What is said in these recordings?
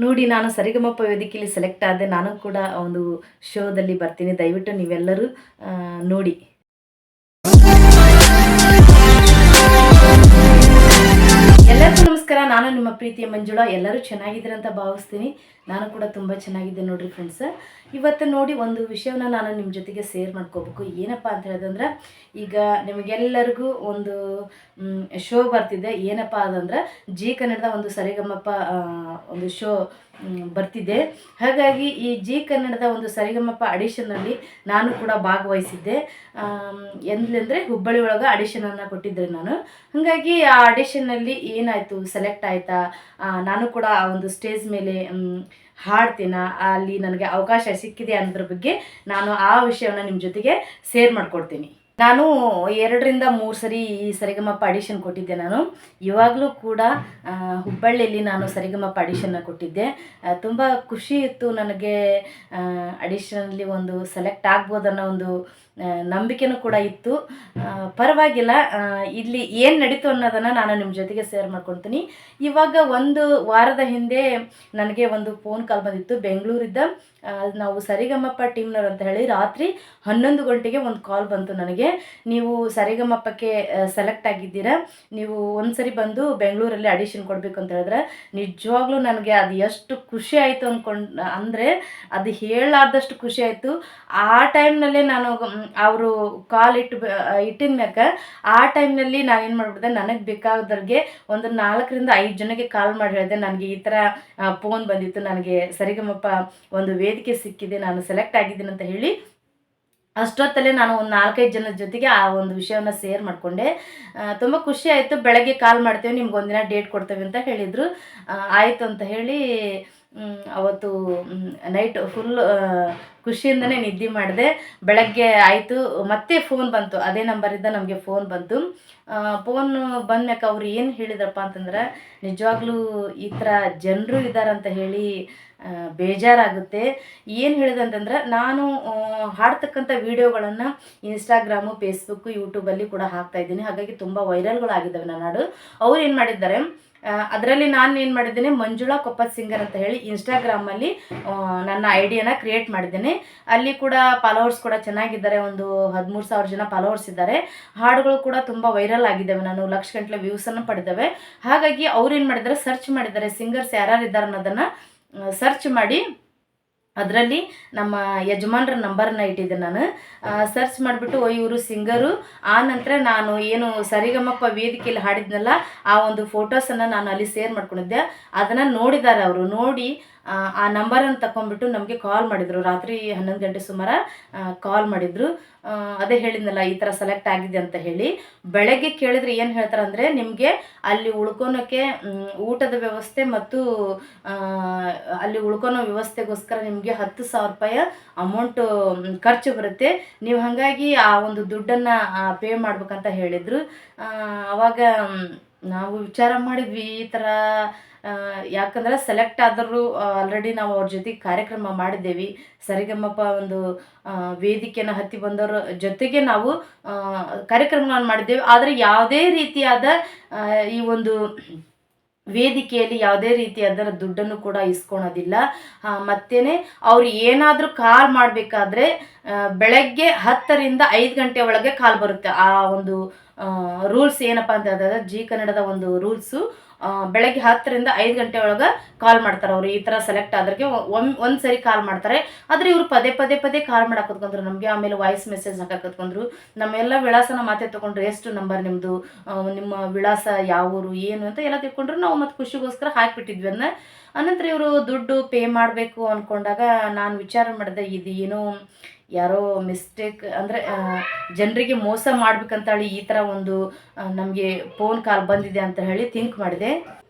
ನೋಡಿ ನಾನು ಸರಿಗಮಪ ವೇದಿಕೆಯಲ್ಲಿ ಸೆಲೆಕ್ಟ್ ಆದೆ. ನಾನು ಕೂಡ ಒಂದು ಶೋದಲ್ಲಿ ಬರ್ತೀನಿ. ದಯವಿಟ್ಟು ನೀವೆಲ್ಲರೂ ನೋಡಿ. ಎಲ್ಲರಿಗೂ ನಮಸ್ಕಾರ. ನಾನು ನಿಮ್ಮ ಪ್ರೀತಿಯ ಮಂಜುಳಾ. ಎಲ್ಲರೂ ಚೆನ್ನಾಗಿದ್ದೀರ ಅಂತ ಭಾವಿಸ್ತೀನಿ. ನಾನು ಕೂಡ ತುಂಬ ಚೆನ್ನಾಗಿದ್ದೆ ನೋಡಿರಿ ಫ್ರೆಂಡ್ಸ್. ಇವತ್ತು ನೋಡಿ ಒಂದು ವಿಷಯವನ್ನು ನಾನು ನಿಮ್ಮ ಜೊತೆಗೆ ಶೇರ್ ಮಾಡ್ಕೋಬೇಕು. ಏನಪ್ಪ ಅಂತ ಹೇಳಿದಂದ್ರೆ, ಈಗ ನಿಮಗೆಲ್ಲರಿಗೂ ಒಂದು ಶೋ ಬರ್ತಿದೆ. ಏನಪ್ಪ ಅದಂದ್ರೆ ಜಿ ಕನ್ನಡದ ಒಂದು ಸರಿಗಮಪ ಒಂದು ಶೋ ಬರ್ತಿದೆ. ಹಾಗಾಗಿ ಈ ಜಿ ಕನ್ನಡದ ಒಂದು ಸರಿಗಮಪ ಆಡಿಷನ್ನಲ್ಲಿ ನಾನು ಕೂಡ ಭಾಗವಹಿಸಿದ್ದೆ. ಎಂದರೆ ಹುಬ್ಬಳ್ಳಿ ಒಳಗೆ ಆಡಿಷನನ್ನು ಕೊಟ್ಟಿದ್ದೆ ನಾನು. ಹಾಗಾಗಿ ಆ ಆಡಿಷನ್ನಲ್ಲಿ ಏನಾಯಿತು, ಸೆಲೆಕ್ಟ್ ಆಯಿತಾ, ನಾನು ಕೂಡ ಆ ಒಂದು ಸ್ಟೇಜ್ ಮೇಲೆ ಹಾಡ್ತೀನ, ಅಲ್ಲಿ ನನಗೆ ಅವಕಾಶ ಸಿಕ್ಕಿದೆ ಅನ್ನೋದ್ರ ಬಗ್ಗೆ ನಾನು ಆ ವಿಷಯವನ್ನು ನಿಮ್ಮ ಜೊತೆಗೆ ಶೇರ್ ಮಾಡ್ಕೊಡ್ತೀನಿ. ನಾನು 2ರಿಂದ 3 ಸರಿ ಈ ಸರಿಗಮಪ ಆಡಿಷನ್ ಕೊಟ್ಟಿದ್ದೆ. ನಾನು ಇವಾಗಲೂ ಕೂಡ ಹುಬ್ಬಳ್ಳಿಯಲ್ಲಿ ನಾನು ಸರಿಗಮಪ ಆಡಿಷನ್ನ ಕೊಟ್ಟಿದ್ದೆ. ತುಂಬ ಖುಷಿ ಇತ್ತು ನನಗೆ. ಆಡಿಷನಲ್ಲಿ ಒಂದು ಸೆಲೆಕ್ಟ್ ಆಗ್ಬೋದನ್ನೋ ಒಂದು ನಂಬಿಕೆನೂ ಕೂಡ ಇತ್ತು. ಪರವಾಗಿಲ್ಲ, ಇಲ್ಲಿ ಏನು ನಡೀತು ಅನ್ನೋದನ್ನು ನಾನು ನಿಮ್ಮ ಜೊತೆಗೆ ಶೇರ್ ಮಾಡ್ಕೊಳ್ತೀನಿ. ಇವಾಗ ಒಂದು ವಾರದ ಹಿಂದೆ ನನಗೆ ಒಂದು ಫೋನ್ ಕಾಲ್ ಬಂದಿತ್ತು ಬೆಂಗಳೂರಿದ್ದ. ನಾವು ಸರಿಗಮಪ ಟೀಮ್ನವ್ರು ಅಂತ ಹೇಳಿ ರಾತ್ರಿ 11 ಗಂಟೆಗೆ ಒಂದು ಕಾಲ್ ಬಂತು ನನಗೆ. ನೀವು ಸರಿಗಮಪಕ್ಕೆ ಸೆಲೆಕ್ಟ್ ಆಗಿದ್ದೀರಾ, ನೀವು ಒಂದು ಸರಿ ಬಂದು ಬೆಂಗಳೂರಲ್ಲಿ ಆಡಿಷನ್ ಕೊಡಬೇಕು ಅಂತ ಹೇಳಿದ್ರೆ ನಿಜವಾಗ್ಲೂ ನನಗೆ ಅದು ಎಷ್ಟು ಖುಷಿ ಆಯಿತು ಅಂದರೆ ಅದು ಹೇಳಲಾರ್ದಷ್ಟು ಖುಷಿ ಆಯಿತು. ಆ ಟೈಮ್ನಲ್ಲೇ ನಾನು ಅವರು ಕಾಲ್ ಇಟ್ಟಿದ ಮ್ಯಾಕ ಆ ಟೈಮ್ನಲ್ಲಿ ನಾನೇನು ಮಾಡಿಬಿಡ್ದೆ, ನನಗೆ ಬೇಕಾದವ್ರಿಗೆ ಒಂದು 4ರಿಂದ 5 ಜನಕ್ಕೆ ಕಾಲ್ ಮಾಡಿ ಹೇಳಿದೆ, ನನಗೆ ಈ ಥರ ಫೋನ್ ಬಂದಿತ್ತು, ನನಗೆ ಸರಿಗಮಪ ಒಂದು ವೇದಿಕೆ ಸಿಕ್ಕಿದೆ, ನಾನು ಸೆಲೆಕ್ಟ್ ಆಗಿದ್ದೀನಿ ಅಂತ ಹೇಳಿ. ಅಷ್ಟೊತ್ತಲ್ಲೇ ನಾನು ಒಂದು 4-5 ಜನದ ಜೊತೆಗೆ ಆ ಒಂದು ವಿಷಯವನ್ನು ಶೇರ್ ಮಾಡಿಕೊಂಡೆ. ತುಂಬ ಖುಷಿ ಆಯಿತು. ಬೆಳಗ್ಗೆ ಕಾಲ್ ಮಾಡ್ತೇವೆ, ನಿಮ್ಗೆ ಒಂದಿನ ಡೇಟ್ ಕೊಡ್ತೇವೆ ಅಂತ ಹೇಳಿದರು. ಆಯಿತು ಅಂತ ಹೇಳಿ ಅವತ್ತು ನೈಟ್ ಫುಲ್ ಖುಷಿಯಿಂದನೇ ನಿದ್ದೆ ಮಾಡಿದೆ. ಬೆಳಗ್ಗೆ ಆಯಿತು, ಮತ್ತೆ ಫೋನ್ ಬಂತು, ಅದೇ ನಂಬರಿಂದ ನಮಗೆ ಫೋನ್ ಬಂತು. ಫೋನ್ ಬಂದ್ಮ್ಯಾಕ ಅವ್ರು ಏನು ಹೇಳಿದ್ರಪ್ಪ ಅಂತಂದ್ರೆ, ನಿಜವಾಗ್ಲೂ ಈ ಥರ ಜನರು ಇದ್ದಾರಂತ ಹೇಳಿ ಬೇಜಾರಾಗುತ್ತೆ. ಏನು ಹೇಳಿದೆ ಅಂತಂದ್ರೆ, ನಾನು ಹಾಡ್ತಕ್ಕಂಥ ವೀಡಿಯೋಗಳನ್ನು ಇನ್ಸ್ಟಾಗ್ರಾಮು, ಫೇಸ್ಬುಕ್ಕು, ಯೂಟ್ಯೂಬಲ್ಲಿ ಕೂಡ ಹಾಕ್ತಾಯಿದ್ದೀನಿ. ಹಾಗಾಗಿ ತುಂಬ ವೈರಲ್ಗಳಾಗಿದ್ದಾವೆ ನನ್ನ ಹಾಡು. ಅವ್ರು ಏನು ಮಾಡಿದ್ದಾರೆ, ಅದರಲ್ಲಿ ನಾನು ಏನು ಮಾಡಿದ್ದೇನೆ, ಮಂಜುಳಾ ಕೊಪ್ಪತ್ ಸಿಂಗರ್ ಅಂತ ಹೇಳಿ ಇನ್ಸ್ಟಾಗ್ರಾಮಲ್ಲಿ ನನ್ನ ಐಡಿಯನ್ನು ಕ್ರಿಯೇಟ್ ಮಾಡಿದ್ದೇನೆ. ಅಲ್ಲಿ ಕೂಡ ಫಾಲೋವರ್ಸ್ ಕೂಡ ಚೆನ್ನಾಗಿದ್ದಾರೆ. ಒಂದು 13,000 ಜನ ಫಾಲೋವರ್ಸ್ ಇದ್ದಾರೆ. ಹಾಡುಗಳು ಕೂಡ ತುಂಬ ವೈರಲ್ ಆಗಿದ್ದಾವೆ. ನಾನು ಲಕ್ಷಗಟ್ಟಲೆ ವ್ಯೂಸನ್ನು ಪಡೆದವೆ. ಹಾಗಾಗಿ ಅವ್ರು ಏನು ಮಾಡಿದ್ದಾರೆ, ಸರ್ಚ್ ಮಾಡಿದ್ದಾರೆ, ಸಿಂಗರ್ಸ್ ಯಾರ್ಯಾರು ಇದ್ದಾರೆ ಅನ್ನೋದನ್ನು ಸರ್ಚ್ ಮಾಡಿ ಅದರಲ್ಲಿ ನಮ್ಮ ಯಜಮಾನ್ರ ನಂಬರನ್ನು ಇಟ್ಟಿದ್ದೆ ನಾನು. ಸರ್ಚ್ ಮಾಡಿಬಿಟ್ಟು ಇವರು ಸಿಂಗರು. ಆ ನಂತರ ನಾನು ಏನು ಸರಿಗಮಪ ವೇದಿಕೆಯಲ್ಲಿ ಹಾಡಿದ್ನಲ್ಲ ಆ ಒಂದು ಫೋಟೋಸನ್ನು ನಾನು ಅಲ್ಲಿ ಶೇರ್ ಮಾಡ್ಕೊಂಡಿದ್ದೆ. ಅದನ್ನು ನೋಡಿದ್ದಾರೆ ಅವರು. ನೋಡಿ ಆ ನಂಬರನ್ನು ತಗೊಂಡ್ಬಿಟ್ಟು ನಮಗೆ ಕಾಲ್ ಮಾಡಿದರು. ರಾತ್ರಿ 11 ಗಂಟೆ ಸುಮಾರು ಕಾಲ್ ಮಾಡಿದರು. ಅದೇ ಹೇಳಿದ್ನಲ್ಲ ಈ ಥರ ಸೆಲೆಕ್ಟ್ ಆಗಿದೆ ಅಂತ ಹೇಳಿ. ಬೆಳಗ್ಗೆ ಕೇಳಿದ್ರೆ ಏನು ಹೇಳ್ತಾರೆ ಅಂದರೆ, ನಿಮಗೆ ಅಲ್ಲಿ ಉಳ್ಕೊಳೋಕ್ಕೆ ಊಟದ ವ್ಯವಸ್ಥೆ ಮತ್ತು ಅಲ್ಲಿ ಉಳ್ಕೊಳೋ ವ್ಯವಸ್ಥೆಗೋಸ್ಕರ ನಿಮಗೆ 10,000 ರೂಪಾಯಿ ಅಮೌಂಟು ಖರ್ಚು ಬರುತ್ತೆ. ನೀವು ಹಾಗಾಗಿ ಆ ಒಂದು ದುಡ್ಡನ್ನು ಪೇ ಮಾಡ್ಬೇಕಂತ ಹೇಳಿದರು. ಆವಾಗ ನಾವು ವಿಚಾರ ಮಾಡಿದ್ವಿ, ಈ ಥರ ಯಾಕಂದರೆ ಸೆಲೆಕ್ಟ್ ಆದರೂ ಆಲ್ರೆಡಿ ನಾವು ಅವ್ರ ಜೊತೆಗೆ ಕಾರ್ಯಕ್ರಮ ಮಾಡಿದ್ದೇವೆ. ಸರಿಗಮಪ ಒಂದು ವೇದಿಕೆಯನ್ನು ಹತ್ತಿ ಬಂದವರ ಜೊತೆಗೆ ನಾವು ಕಾರ್ಯಕ್ರಮಗಳನ್ನು ಮಾಡಿದ್ದೇವೆ. ಆದರೆ ಯಾವುದೇ ರೀತಿಯಾದ ಈ ಒಂದು ವೇದಿಕೆಯಲ್ಲಿ ಯಾವುದೇ ರೀತಿಯಾದ ದುಡ್ಡನ್ನು ಕೂಡ ಇಸ್ಕೊಳೋದಿಲ್ಲ. ಮತ್ತೇ ಅವ್ರು ಏನಾದರೂ ಕಾಲ್ ಮಾಡಬೇಕಾದ್ರೆ ಬೆಳಗ್ಗೆ 10ರಿಂದ 5 ಗಂಟೆ ಒಳಗೆ ಕಾಲ್ ಬರುತ್ತೆ. ಆ ಒಂದು ರೂಲ್ಸ್ ಏನಪ್ಪ ಅಂತ ಹೇಳಿದ್ರೆ, ಜಿ ಕನ್ನಡದ ಒಂದು ರೂಲ್ಸು, ಬೆಳಗ್ಗೆ 10ರಿಂದ 5 ಗಂಟೆ ಒಳಗೆ ಕಾಲ್ ಮಾಡ್ತಾರೆ ಅವರು. ಈ ಥರ ಸೆಲೆಕ್ಟ್ ಆದ್ರಿಗೆ ಒಂದು ಸರಿ ಕಾಲ್ ಮಾಡ್ತಾರೆ. ಆದರೆ ಇವರು ಪದೇ ಕಾಲ್ ಮಾಡಕ್ಕೆ ಹೊತ್ಕೊಂಡ್ರು ನಮಗೆ. ಆಮೇಲೆ ವಾಯ್ಸ್ ಮೆಸೇಜ್ ಹಾಕಕ್ಕೆ ಹೊತ್ಕೊಂಡ್ರು. ನಮ್ಮೆಲ್ಲ ವಿಳಾಸನ ಮಾತೆ ತೊಗೊಂಡ್ರು, ಎಷ್ಟು ನಂಬರ್ ನಿಮ್ಮದು, ನಿಮ್ಮ ವಿಳಾಸ ಯಾವ ಊರು ಏನು ಅಂತ ಎಲ್ಲ ತಿಳ್ಕೊಂಡ್ರು. ನಾವು ಮತ್ತು ಖುಷಿಗೋಸ್ಕರ ಹಾಕಿಬಿಟ್ಟಿದ್ವಿ ಅದನ್ನ. ಅನಂತರ ಇವರು ದುಡ್ಡು ಪೇ ಮಾಡಬೇಕು ಅಂದ್ಕೊಂಡಾಗ ನಾನು ವಿಚಾರ ಮಾಡಿದೆ, ಇದು ಏನೋ ಯಾರೋ ಮಿಸ್ಟೇಕ್ ಅಂದರೆ ಜನರಿಗೆ ಮೋಸ ಮಾಡ್ಬೇಕಂತೇಳಿ ಈ ಥರ ಒಂದು ನಮಗೆ ಫೋನ್ ಕಾಲ್ ಬಂದಿದೆ ಅಂತ ಹೇಳಿ ಥಿಂಕ್ ಮಾಡಿದೆ.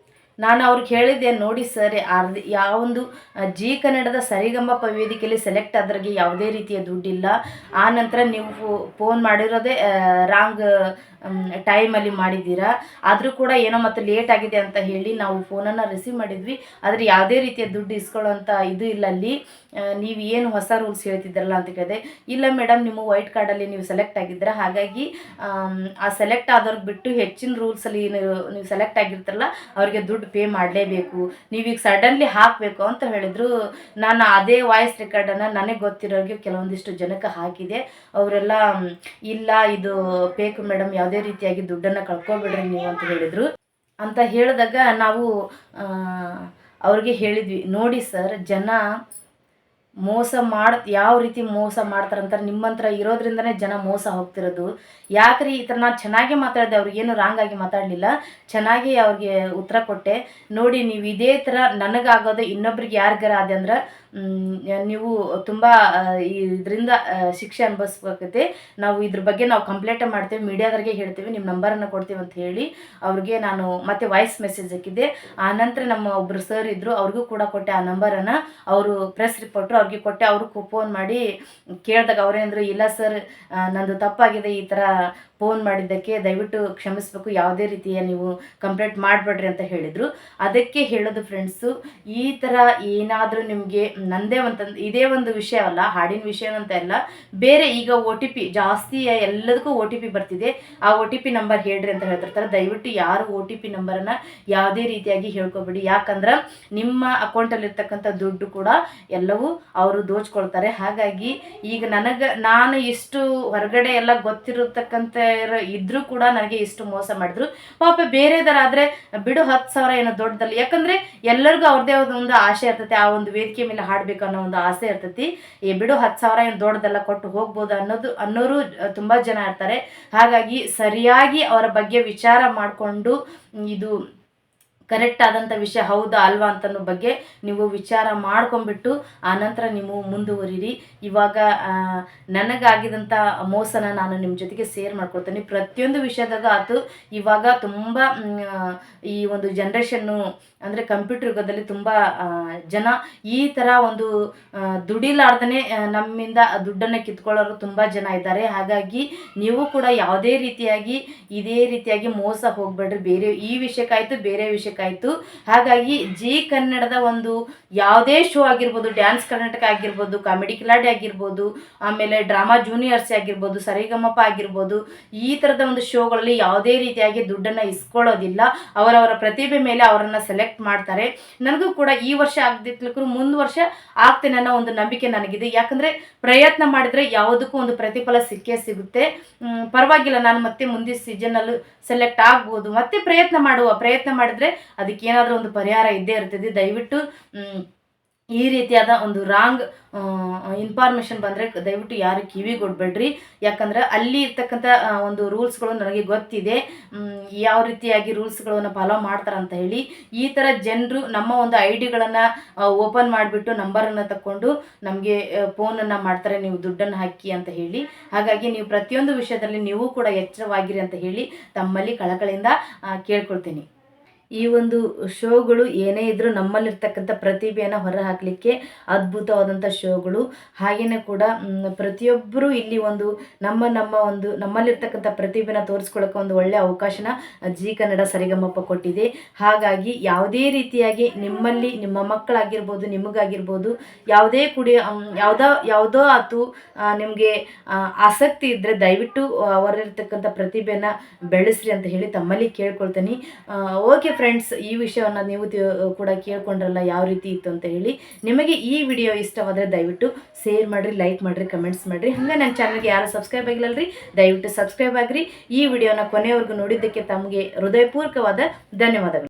ನಾನು ಅವ್ರಿಗೆ ಹೇಳಿದ್ದೆ, ನೋಡಿ ಸರ್, ಯಾವೊಂದು ಜಿ ಕನ್ನಡದ ಸರಿಗಮಪ ವೇದಿಕೆಯಲ್ಲಿ ಸೆಲೆಕ್ಟ್ ಆದ್ರಿಗೆ ಯಾವುದೇ ರೀತಿಯ ದುಡ್ಡಿಲ್ಲ. ಆ ನಂತರ ನೀವು ಫೋನ್ ಮಾಡಿರೋದೇ ರಾಂಗ್ ಟೈಮಲ್ಲಿ ಮಾಡಿದ್ದೀರಾ. ಆದರೂ ಕೂಡ ಏನೋ ಮತ್ತು ಲೇಟ್ ಆಗಿದೆ ಅಂತ ಹೇಳಿ ನಾವು ಫೋನನ್ನು ರಿಸೀವ್ ಮಾಡಿದ್ವಿ. ಆದರೆ ಯಾವುದೇ ರೀತಿಯ ದುಡ್ಡು ಇಸ್ಕೊಳ್ಳೋಂಥ ಇದು ಇಲ್ಲ ಅಲ್ಲಿ. ನೀವು ಏನು ಹೊಸ ರೂಲ್ಸ್ ಹೇಳ್ತಿದ್ದೀರಲ್ಲ ಅಂತ ಕೇಳಿದೆ. ಇಲ್ಲ ಮೇಡಮ್, ನಿಮ್ಮ ವೈಟ್ ಕಾರ್ಡಲ್ಲಿ ನೀವು ಸೆಲೆಕ್ಟ್ ಆಗಿದ್ದೀರಾ, ಹಾಗಾಗಿ ಆ ಸೆಲೆಕ್ಟ್ ಆದವ್ರಿಗೆ ಬಿಟ್ಟು ಹೆಚ್ಚಿನ ರೂಲ್ಸಲ್ಲಿ ನೀವು ಸೆಲೆಕ್ಟ್ ಆಗಿರ್ತಾರಲ್ಲ ಅವ್ರಿಗೆ ದುಡ್ಡು ಪೇ ಮಾಡಲೇಬೇಕು, ನೀವೀಗ ಸಡನ್ಲಿ ಹಾಕಬೇಕು ಅಂತ ಹೇಳಿದರು. ನಾನು ಅದೇ ವಾಯ್ಸ್ ರೆಕಾರ್ಡನ್ನು ನನಗೆ ಗೊತ್ತಿರೋರಿಗೆ ಕೆಲವೊಂದಿಷ್ಟು ಜನಕ್ಕೆ ಹಾಕಿದೆ. ಅವರೆಲ್ಲ ಇಲ್ಲ ಇದು ಬೇಕು ಮೇಡಮ್, ಯಾವುದೇ ರೀತಿಯಾಗಿ ದುಡ್ಡನ್ನು ಕಳ್ಕೊಬೇಡ್ರಿ ನೀವು ಅಂತ ಹೇಳಿದರು. ಅಂತ ಹೇಳಿದಾಗ ನಾವು ಅವ್ರಿಗೆ ಹೇಳಿದ್ವಿ, ನೋಡಿ ಸರ್, ಜನ ಮೋಸ ಯಾವ ರೀತಿ ಮೋಸ ಮಾಡ್ತಾರಂತ ನಿಮ್ಮಂತ್ರ ಇರೋದ್ರಿಂದನೇ ಜನ ಮೋಸ ಹೋಗ್ತಿರೋದು. ಯಾಕ್ರಿ ಈ ಥರ ನಾನು ಚೆನ್ನಾಗೇ ಮಾತಾಡಿದೆ, ಅವ್ರಿಗೇನು ರಾಂಗ್ ಆಗಿ ಮಾತಾಡಲಿಲ್ಲ, ಚೆನ್ನಾಗಿ ಅವ್ರಿಗೆ ಉತ್ತರ ಕೊಟ್ಟೆ. ನೋಡಿ, ನೀವು ಇದೇ ಥರ ನನಗಾಗೋದು ಇನ್ನೊಬ್ರಿಗೆ ಯಾರಿಗಾರ ಆದೆ ಅಂದ್ರೆ ನೀವು ತುಂಬ ಇದರಿಂದ ಶಿಕ್ಷೆ ಅನುಭವಿಸ್ಬೇಕೈತೆ. ನಾವು ಇದ್ರ ಬಗ್ಗೆ ನಾವು ಕಂಪ್ಲೇಂಟ್ ಮಾಡ್ತೀವಿ, ಮೀಡಿಯಾದವ್ರಿಗೆ ಹೇಳ್ತೀವಿ, ನಿಮ್ಮ ನಂಬರನ್ನು ಕೊಡ್ತೀವಿ ಅಂತ ಹೇಳಿ ಅವ್ರಿಗೆ ನಾನು ಮತ್ತೆ ವಾಯ್ಸ್ ಮೆಸೇಜ್ ಹಾಕಿದ್ದೆ. ಆನಂತರ ನಮ್ಮ ಒಬ್ಬರು ಸರ್ ಇದ್ದರು, ಅವ್ರಿಗೂ ಕೂಡ ಕೊಟ್ಟೆ ಆ ನಂಬರನ್ನು. ಅವರು ಪ್ರೆಸ್ ರಿಪೋರ್ಟ್ರು, ಅವ್ರಿಗೆ ಕೊಟ್ಟೆ. ಅವ್ರಿಗೂ ಫೋನ್ ಮಾಡಿ ಕೇಳಿದಾಗ ಅವರೇಂದ್ರು, ಇಲ್ಲ ಸರ್, ನಂದು ತಪ್ಪಾಗಿದೆ, ಈ ಥರ ಫೋನ್ ಮಾಡಿದ್ದಕ್ಕೆ ದಯವಿಟ್ಟು ಕ್ಷಮಿಸಬೇಕು, ಯಾವುದೇ ರೀತಿಯ ನೀವು ಕಂಪ್ಲೇಂಟ್ ಮಾಡಬೇಡ್ರಿ ಅಂತ ಹೇಳಿದರು. ಅದಕ್ಕೆ ಹೇಳೋದು ಫ್ರೆಂಡ್ಸು, ಈ ಥರ ಏನಾದರೂ ನಿಮಗೆ ನಂದೇ ಇದೇ ಒಂದು ವಿಷಯ ಅಲ್ಲ, ಹಾಡಿನ ವಿಷಯ ಅಂತ ಎಲ್ಲ, ಬೇರೆ ಈಗ OTP ಜಾಸ್ತಿ ಎಲ್ಲದಕ್ಕೂ OTP ಬರ್ತಿದೆ, ಆ OTP ನಂಬರ್ ಹೇಳ್ರಿ ಅಂತ ಹೇಳ್ತಿರ್ತಾರೆ. ದಯವಿಟ್ಟು ಯಾರು OTP ನಂಬರನ್ನು ಯಾವುದೇ ರೀತಿಯಾಗಿ ಹೇಳ್ಕೊಬೇಡಿ. ಯಾಕಂದ್ರೆ ನಿಮ್ಮ ಅಕೌಂಟಲ್ಲಿರ್ತಕ್ಕಂಥ ದುಡ್ಡು ಕೂಡ ಎಲ್ಲವೂ ಅವರು ದೋಚ್ಕೊಳ್ತಾರೆ. ಹಾಗಾಗಿ ಈಗ ನಾನು ಇಷ್ಟು ಹೊರಗಡೆ ಎಲ್ಲ ಗೊತ್ತಿರತಕ್ಕಂಥ ಇದ್ರೂ ಕೂಡ ನನಗೆ ಇಷ್ಟು ಮೋಸ ಮಾಡಿದ್ರು. ಪಾಪ ಬೇರೆದರಾದರೆ ಬಿಡು 10,000 ಏನೋ ದೊಡ್ಡದಲ್ಲಿ, ಯಾಕಂದರೆ ಎಲ್ಲರಿಗೂ ಅವ್ರದ್ದೇ ಒಂದು ಆಸೆ ಇರ್ತೈತಿ, ಆ ಒಂದು ವೇದಿಕೆ ಮೇಲೆ ಹಾಡಬೇಕು ಅನ್ನೋ ಒಂದು ಆಸೆ ಇರ್ತೈತಿ. ಬಿಡು 10,000 ಏನು ದೊಡ್ಡದೆಲ್ಲ ಕೊಟ್ಟು ಹೋಗ್ಬೋದು ಅನ್ನೋರು ತುಂಬ ಜನ ಇರ್ತಾರೆ. ಹಾಗಾಗಿ ಸರಿಯಾಗಿ ಅವರ ಬಗ್ಗೆ ವಿಚಾರ ಮಾಡಿಕೊಂಡು ಇದು ಕರೆಕ್ಟ್ ಆದಂಥ ವಿಷಯ ಹೌದಾ ಅಲ್ವಾ ಅಂತನೋ ಬಗ್ಗೆ ನೀವು ವಿಚಾರ ಮಾಡ್ಕೊಂಬಿಟ್ಟು ಆನಂತರ ನೀವು ಮುಂದುವರಿರಿ. ಇವಾಗ ನನಗಾಗಿದಂಥ ಮೋಸನ ನಾನು ನಿಮ್ಮ ಜೊತೆಗೆ ಶೇರ್ ಮಾಡ್ಕೊಳ್ತೀನಿ. ಪ್ರತಿಯೊಂದು ವಿಷಯದಾಗ ಆಯ್ತು, ಇವಾಗ ತುಂಬ ಈ ಒಂದು ಜನ್ರೇಷನ್ನು ಅಂದರೆ ಕಂಪ್ಯೂಟರ್ ಯುಗದಲ್ಲಿ ತುಂಬ ಜನ ಈ ಥರ ಒಂದು ದುಡಿಲಾರ್ದೇ ನಮ್ಮಿಂದ ದುಡ್ಡನ್ನು ಕಿತ್ಕೊಳ್ಳೋರು ತುಂಬ ಜನ ಇದ್ದಾರೆ. ಹಾಗಾಗಿ ನೀವು ಕೂಡ ಯಾವುದೇ ರೀತಿಯಾಗಿ ಇದೇ ರೀತಿಯಾಗಿ ಮೋಸ ಹೋಗಬೇಡ್ರಿ. ಬೇರೆ ಈ ವಿಷಯಕ್ಕಾಯಿತು, ಬೇರೆ ವಿಷಯಕ್ಕಾಯಿತು. ಹಾಗಾಗಿ ಜಿ ಕನ್ನಡದ ಒಂದು ಯಾವುದೇ ಶೋ ಆಗಿರ್ಬೋದು, ಡ್ಯಾನ್ಸ್ ಕರ್ನಾಟಕ ಆಗಿರ್ಬೋದು, ಕಾಮಿಡಿ ಕಿಲಾಡಿ ಆಗಿರ್ಬೋದು, ಆಮೇಲೆ ಡ್ರಾಮಾ ಜೂನಿಯರ್ಸ್ ಆಗಿರ್ಬೋದು, ಸರಿಗಮಪ ಆಗಿರ್ಬೋದು, ಈ ಥರದ ಒಂದು ಶೋಗಳಲ್ಲಿ ಯಾವುದೇ ರೀತಿಯಾಗಿ ದುಡ್ಡನ್ನು ಇಸ್ಕೊಳ್ಳೋದಿಲ್ಲ. ಅವರವರ ಪ್ರತಿಭೆ ಮೇಲೆ ಅವರನ್ನು ಸೆಲೆಕ್ಟ್ ಮಾಡ್ತಾರೆ. ನನಗೂ ಕೂಡ ಈ ವರ್ಷ ಆಗದಿತ್ಲಿಕ್ಕೂ ಮುಂದೆ ವರ್ಷ ಆಗ್ತೇನೆ ಅನ್ನೋ ಒಂದು ನಂಬಿಕೆ ನನಗಿದೆ. ಯಾಕಂದರೆ ಪ್ರಯತ್ನ ಮಾಡಿದರೆ ಯಾವುದಕ್ಕೂ ಒಂದು ಪ್ರತಿಫಲ ಸಿಕ್ಕೇ ಸಿಗುತ್ತೆ. ಪರವಾಗಿಲ್ಲ, ನಾನು ಮತ್ತೆ ಮುಂದಿನ ಸೀಸನ್ನಲ್ಲೂ ಸೆಲೆಕ್ಟ್ ಆಗ್ಬೋದು. ಮತ್ತೆ ಪ್ರಯತ್ನ ಮಾಡಿದರೆ ಅದಕ್ಕೆ ಏನಾದರೂ ಒಂದು ಪರಿಹಾರ ಇದ್ದೇ ಇರ್ತದೆ. ದಯವಿಟ್ಟು ಈ ರೀತಿಯಾದ ಒಂದು ರಾಂಗ್ ಇನ್ಫಾರ್ಮೇಷನ್ ಬಂದರೆ ದಯವಿಟ್ಟು ಯಾರು ಕಿವಿಗೊಡ್ಬೇಡ್ರಿ. ಯಾಕಂದ್ರೆ ಅಲ್ಲಿ ಇರ್ತಕ್ಕಂಥ ಒಂದು ರೂಲ್ಸ್ಗಳು ನನಗೆ ಗೊತ್ತಿದೆ, ಯಾವ ರೀತಿಯಾಗಿ ರೂಲ್ಸ್ಗಳನ್ನು ಫಾಲೋ ಮಾಡ್ತಾರಂತ ಹೇಳಿ. ಈ ಥರ ಜನರು ನಮ್ಮ ಒಂದು ID-ಗಳನ್ನು ಓಪನ್ ಮಾಡಿಬಿಟ್ಟು ನಂಬರನ್ನು ತಗೊಂಡು ನಮಗೆ ಫೋನನ್ನು ಮಾಡ್ತಾರೆ, ನೀವು ದುಡ್ಡನ್ನು ಹಾಕಿ ಅಂತ ಹೇಳಿ. ಹಾಗಾಗಿ ನೀವು ಪ್ರತಿಯೊಂದು ವಿಷಯದಲ್ಲಿ ನೀವು ಕೂಡ ಎಚ್ಚರವಾಗಿರಿ ಅಂತ ಹೇಳಿ ತಮ್ಮಲ್ಲಿ ಕಳಕಳಿಯಿಂದ ಕೇಳ್ಕೊಳ್ತೀನಿ. ಈ ಒಂದು ಶೋಗಳು ಏನೇ ಇದ್ದರೂ ನಮ್ಮಲ್ಲಿರ್ತಕ್ಕಂಥ ಪ್ರತಿಭೆಯನ್ನು ಹೊರಹಾಕಲಿಕ್ಕೆ ಅದ್ಭುತವಾದಂಥ ಶೋಗಳು. ಹಾಗೆಯೇ ಕೂಡ ಪ್ರತಿಯೊಬ್ಬರೂ ಇಲ್ಲಿ ಒಂದು ನಮ್ಮಲ್ಲಿರ್ತಕ್ಕಂಥ ಪ್ರತಿಭೆನ ತೋರಿಸ್ಕೊಳ್ಳೋಕೆ ಒಂದು ಒಳ್ಳೆಯ ಅವಕಾಶನ ಜಿ ಕನ್ನಡ ಸರಿಗಮಪ ಕೊಟ್ಟಿದೆ. ಹಾಗಾಗಿ ಯಾವುದೇ ರೀತಿಯಾಗಿ ನಿಮ್ಮಲ್ಲಿ ನಿಮ್ಮ ಮಕ್ಕಳಾಗಿರ್ಬೋದು, ನಿಮಗಾಗಿರ್ಬೋದು, ಯಾವುದೇ ಯಾವುದೋ ಆತು ನಿಮಗೆ ಆಸಕ್ತಿ ಇದ್ದರೆ ದಯವಿಟ್ಟು ಅವರಿರ್ತಕ್ಕಂಥ ಪ್ರತಿಭೆನ ಬೆಳೆಸ್ರಿ ಅಂತ ಹೇಳಿ ತಮ್ಮಲ್ಲಿ ಕೇಳ್ಕೊಳ್ತೀನಿ. ಓಕೆ ಫ್ರೆಂಡ್ಸ್, ಈ ವಿಷಯವನ್ನು ನೀವು ಕೂಡ ಕೇಳ್ಕೊಂಡ್ರಲ್ಲ ಯಾವ ರೀತಿ ಇತ್ತು ಅಂತ ಹೇಳಿ. ನಿಮಗೆ ಈ ವಿಡಿಯೋ ಇಷ್ಟವಾದರೆ ದಯವಿಟ್ಟು ಶೇರ್ ಮಾಡಿರಿ, ಲೈಕ್ ಮಾಡಿರಿ, ಕಮೆಂಟ್ಸ್ ಮಾಡಿರಿ. ಹಾಗೆ ನನ್ನ ಚಾನಲ್ಗೆ ಯಾರು ಸಬ್ಸ್ಕ್ರೈಬ್ ಆಗಿಲ್ಲಲ್ರಿ, ದಯವಿಟ್ಟು ಸಬ್ಸ್ಕ್ರೈಬ್ ಆಗಿರಿ. ಈ ವಿಡಿಯೋನ ಕೊನೆಯವರೆಗೂ ನೋಡಿದ್ದಕ್ಕೆ ತಮಗೆ ಹೃದಯಪೂರ್ವಕವಾದ ಧನ್ಯವಾದಗಳು.